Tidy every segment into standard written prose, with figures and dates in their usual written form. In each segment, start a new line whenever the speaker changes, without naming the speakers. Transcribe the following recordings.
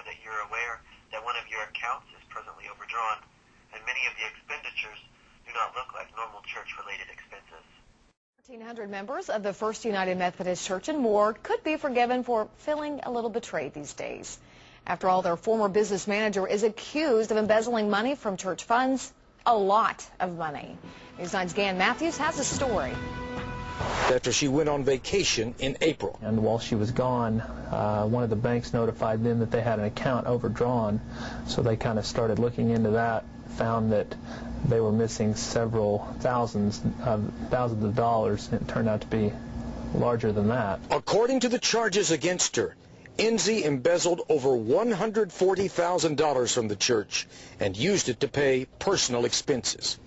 that you're aware that one of your accounts is presently overdrawn, and many of the expenditures do not look like normal church-related expenses.
1,400 members of the First United Methodist Church in Ward could be forgiven for feeling a little betrayed these days. After all, their former business manager is accused of embezzling money from church funds, a lot of money. News 9's Gan Matthews has a story.
After she went on vacation in April.
And while she was gone, one of the banks notified them that they had an account overdrawn, so they kind of started looking into that, found that they were missing several thousands of dollars, and it turned out to be larger than that.
According to the charges against her, Enzi embezzled over $140,000 from the church and used it to pay personal expenses.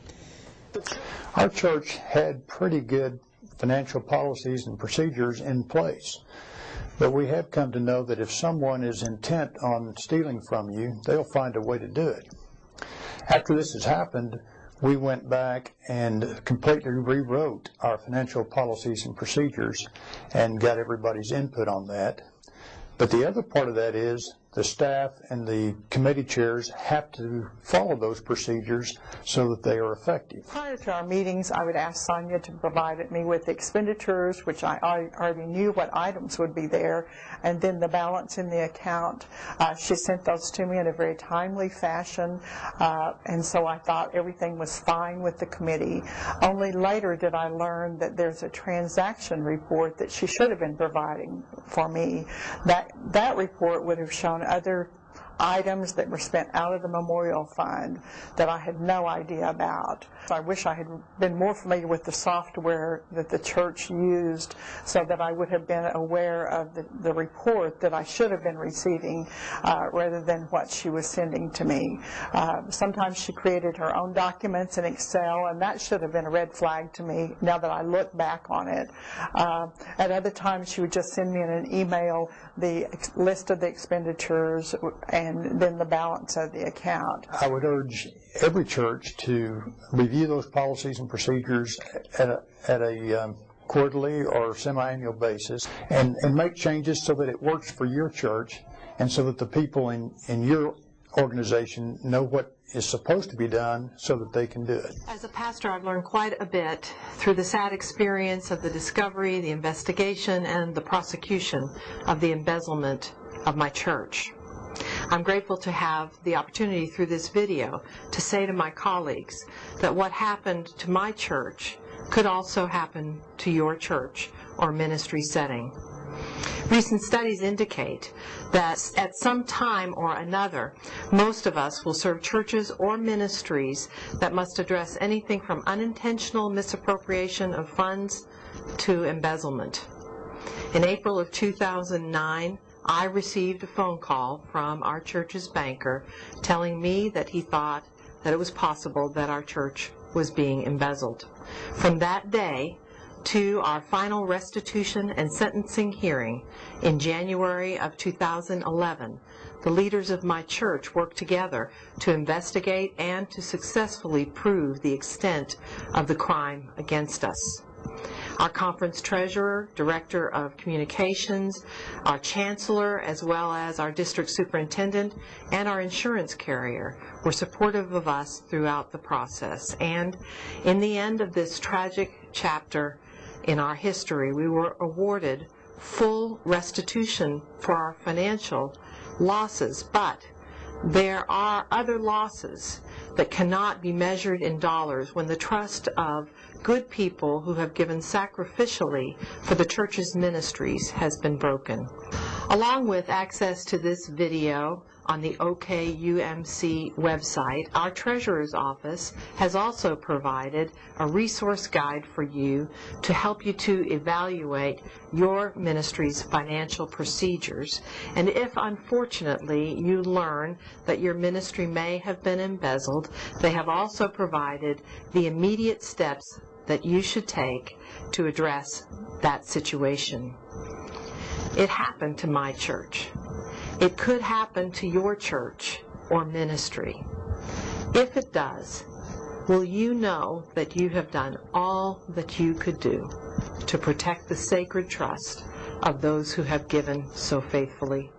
Our church had pretty good financial policies and procedures in place, but we have come to know that if someone is intent on stealing from you, they'll find a way to do it. After this has happened, we went back and completely rewrote our financial policies and procedures and got everybody's input on that. But the other part of that is the staff and the committee chairs have to follow those procedures so that they are effective.
Prior to our meetings, I would ask Sonia to provide me with expenditures, which I already knew what items would be there, and then the balance in the account. She sent those to me in a very timely fashion, and so I thought everything was fine with the committee. Only later did I learn that there's a transaction report that she should have been providing for me. That report would have shown other items that were spent out of the memorial fund that I had no idea about. I wish I had been more familiar with the software that the church used so that I would have been aware of the report that I should have been receiving rather than what she was sending to me. Sometimes she created her own documents in Excel, and that should have been a red flag to me now that I look back on it. At other times she would just send me in an email the list of the expenditures and then the balance of the account.
I would urge every church to review those policies and procedures at a quarterly or semi-annual basis and make changes so that it works for your church and so that the people in your organization know what is supposed to be done so that they can do it.
As a pastor, I've learned quite a bit through the sad experience of the discovery, the investigation, and the prosecution of the embezzlement of my church. I'm grateful to have the opportunity through this video to say to my colleagues that what happened to my church could also happen to your church or ministry setting. Recent studies indicate that at some time or another, most of us will serve churches or ministries that must address anything from unintentional misappropriation of funds to embezzlement. In April of 2009, I received a phone call from our church's banker telling me that he thought that it was possible that our church was being embezzled. From that day to our final restitution and sentencing hearing in January of 2011, the leaders of my church worked together to investigate and to successfully prove the extent of the crime against us. Our conference treasurer, director of communications, our chancellor, as well as our district superintendent and our insurance carrier were supportive of us throughout the process. And in the end of this tragic chapter in our history, we were awarded full restitution for our financial losses, but there are other losses that cannot be measured in dollars when the trust of good people who have given sacrificially for the church's ministries has been broken. Along with access to this video on the OKUMC website, our Treasurer's Office has also provided a resource guide for you to help you to evaluate your ministry's financial procedures. And if unfortunately you learn that your ministry may have been embezzled, they have also provided the immediate steps that you should take to address that situation. It happened to my church. It could happen to your church or ministry. If it does, will you know that you have done all that you could do to protect the sacred trust of those who have given so faithfully?